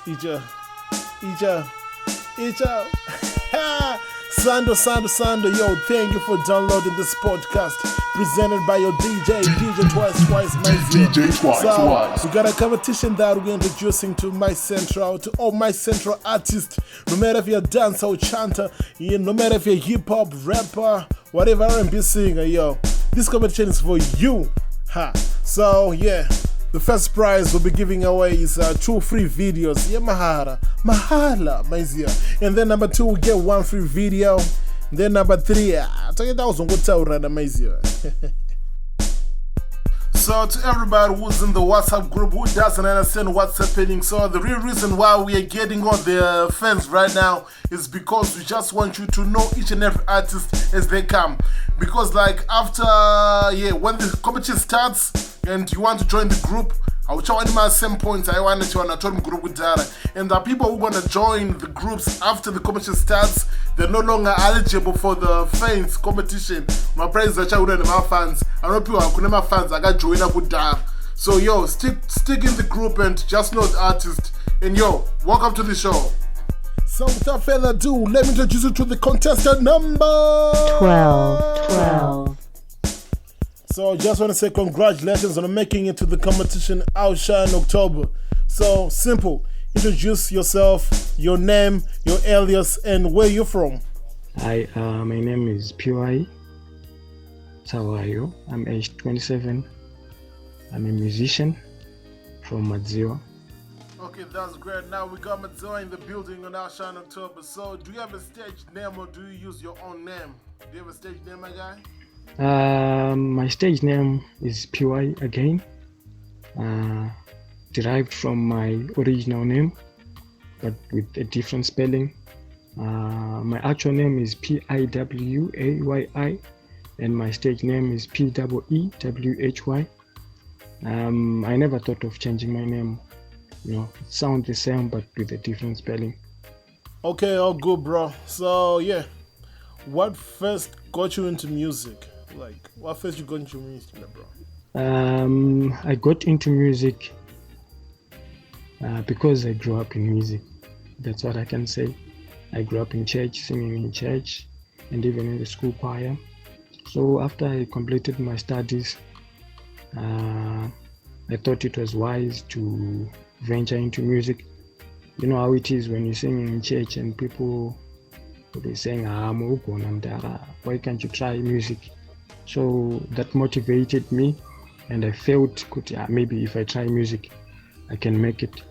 Ija, Ija, Ija. Sando, yo, thank you for downloading this podcast presented by your DJ twice, my DJ twice. We got a competition that we're introducing to to all my central artists, no matter if you're a dancer or chanter, no matter if you're hip hop, rapper, whatever R&B singer, yo, this competition is for you. So yeah. The first prize we'll be giving away is 2 free videos. Yeah, mahala, my dear. And then number 2 we'll get 1 free video. Then number 3, I tell you that was a good time, my dear. So to everybody who's in the WhatsApp group who doesn't understand what's happening, so the real reason why we are getting all the fans right now is because we just want you to know each and every artist as they come. Because like after, when the competition starts and you want to join the group, I will show my same points. I want to join a group with data. And the people who are going to join the groups after the competition starts, they're no longer eligible for the fans competition. My friends are children and my fans. I know people are my fans. I got join up with data. So yo, stick in the group and just know the artist. And yo, welcome to the show. So without further ado, let me introduce you to the contestant number 12. So just want to say congratulations on making it to the competition OutShine October. So simple, introduce yourself, your name, your alias, and where you're from. Hi, my name is PeeWhy. How are you? I'm aged 27. I'm a musician from Madziwa. Okay, that's great. Now we got Madziwa in the building on OutShine October. So do you have a stage name or do you use your own name? Do you have a stage name, my guy? My stage name is PeeWhy again, derived from my original name, but with a different spelling. My actual name is PiWayy, and my stage name is PeeWhy. I never thought of changing my name. It sounds the same, but with a different spelling. Okay, all good, bro. So yeah, what first got you into music? Like, what first you got into music, bro? I got into music because I grew up in music. That's what I can say. I grew up in church, singing in church, and even in the school choir. So after I completed my studies, I thought it was wise to venture into music. You know how it is when you're singing in church and people will be saying, why can't you try music? So that motivated me, and I felt maybe if I try music, I can make it.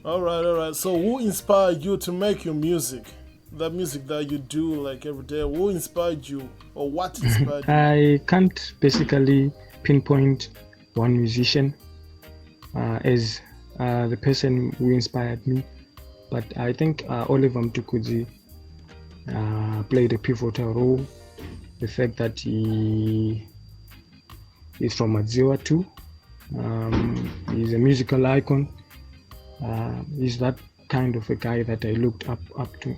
All right. So who inspired you to make your music? That music that you do like every day, who inspired you or what inspired you? I can't basically pinpoint one musician as the person who inspired me, but I think Oliver Mtukudzi played a pivotal role. The fact that he is from Madziwa too, he's a musical icon. He's that kind of a guy that I looked up to.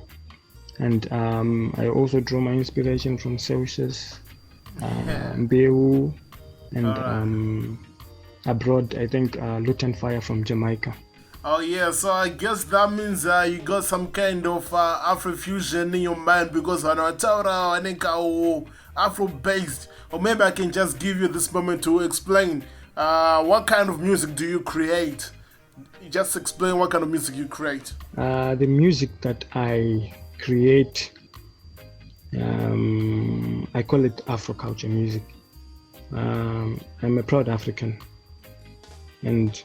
And I also draw my inspiration from Celsius, Mbeu, and abroad, I think Lutan Fire from Jamaica. Oh yeah, so I guess that means you got some kind of Afrofusion in your mind, because I think Afro-based, or maybe I can just give you this moment to explain what kind of music do you create? Just explain what kind of music you create. The music that I create, I call it Afro culture music. I'm a proud African, and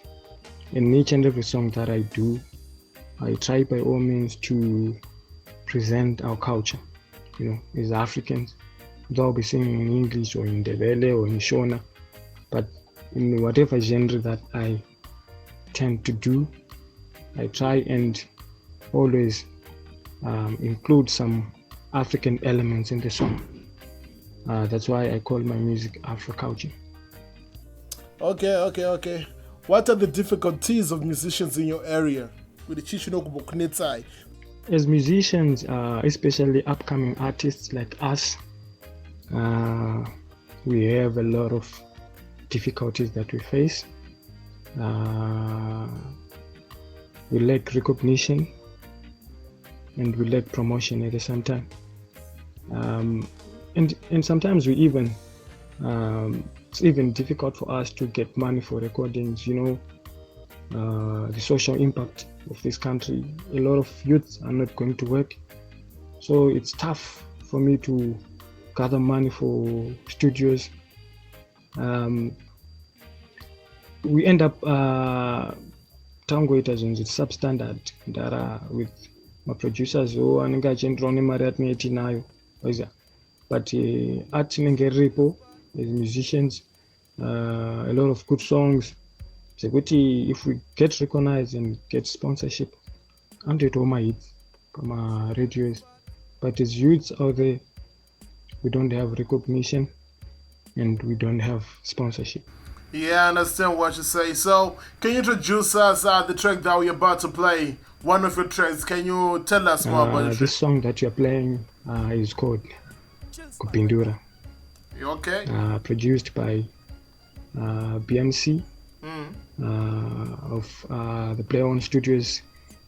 in each and every song that I do, I try by all means to present our culture, as Africans. Though I'll be singing in English or in Ndebele or in Shona, but in whatever genre that I tend to do, I try and always include some African elements in the song. That's why I call my music Afro culture. Okay. What are the difficulties of musicians in your area? As musicians, especially upcoming artists like us, we have a lot of difficulties that we face. we lack recognition and we lack promotion at the same time. And sometimes we even it's even difficult for us to get money for recordings. The social impact of this country, a lot of youths are not going to work, so it's tough for me to gather money for studios. We end up tangoita zvinhu zviti substandard ndara with maproducers anenge achienderwa nemari yatinenge tinayo, but art inenge riripo as musicians, a lot of good songs zvekuti if we get recognized and get sponsorship andoitawo mahits pamaradios, but as youths out there we don't have recognition and we don't have sponsorship. Yeah, I understand what you say. So, can you introduce us the track that we're about to play? One of your tracks. Can you tell us more about it? This song that you're playing is called Kupindura. Okay. Produced by BMC of the Play On Studios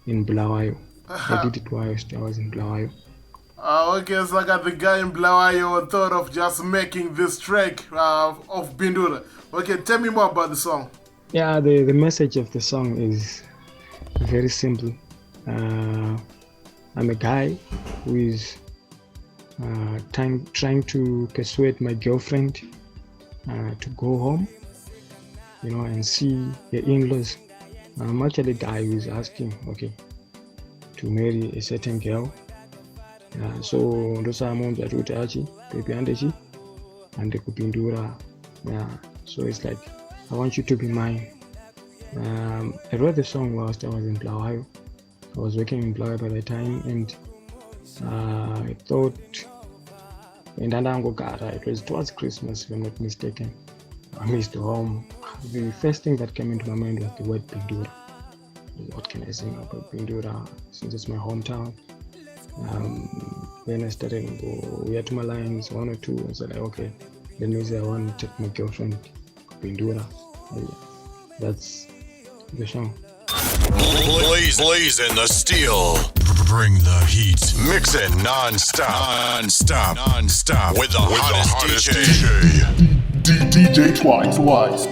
in Bulawayo. I did it whilst I was in Bulawayo. Okay, so I got the guy in Bulawayo thought of just making this track of Bindura. Okay, tell me more about the song. Yeah, the message of the song is very simple. I'm a guy who is trying to persuade my girlfriend to go home, and see her in-laws. I'm actually a guy who is asking, to marry a certain girl. So ndosamunza kuti achi baby andechi ande kupindura. So it's like, I want you to be mine. I wrote the song whilst I was in Bulawayo. I was working in Bulawayo by the time, and I thought, and it was towards Christmas if I'm not mistaken. I missed home. The first thing that came into my mind was the word Pindura. What can I sing about Pindura since it's my hometown? Then I started to go, we had my lines, one or two, and said, okay, let me say I want to take my girlfriend to Pindura. That's the song. Blazing the steel. Bring the heat. Mix it non-stop with the hottest DJ. DJ Twice.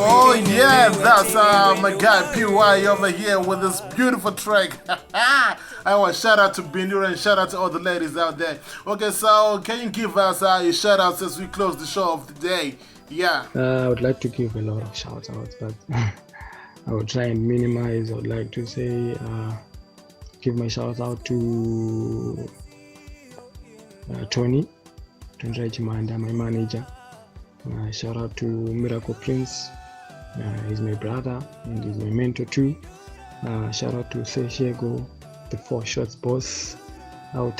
Oh yeah, that's my guy PeeWhy over here with this beautiful track. I want shout out to Bindura and shout out to all the ladies out there. Okay, so can you give us your shout outs as we close the show of the day? Yeah. I would like to give a lot of shout outs, but I would try and minimize. I would like to say, give my shout out to Tony Chimanda, my manager. Shout out to Miracle Prince. He's my brother and he's my mentor too. Shout out to Seshego, the 4 Shots boss. You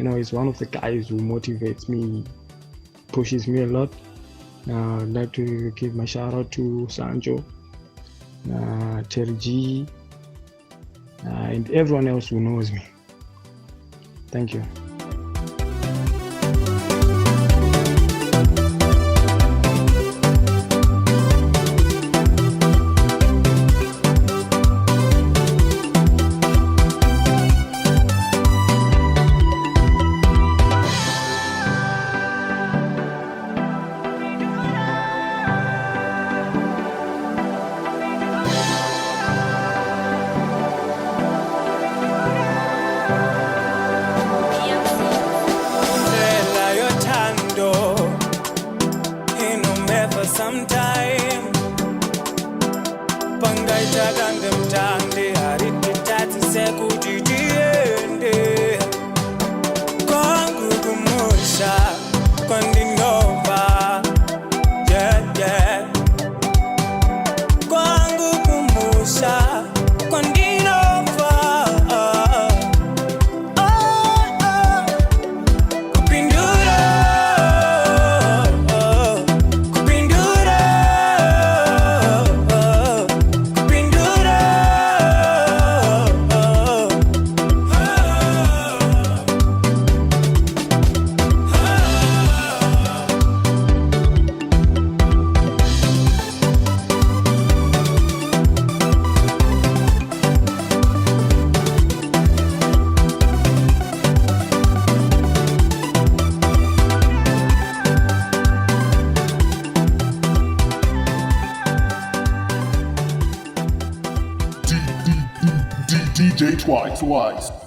know, he's one of the guys who motivates me, pushes me a lot. I'd like to give my shout out to Sanjo, Terry G, and everyone else who knows me. Thank you. Sometime Pangaita dandem tande harititati sekuti diende Kongu kumusha kondinova Yeah, yeah Kongu kumusha kondinova DJ Twice.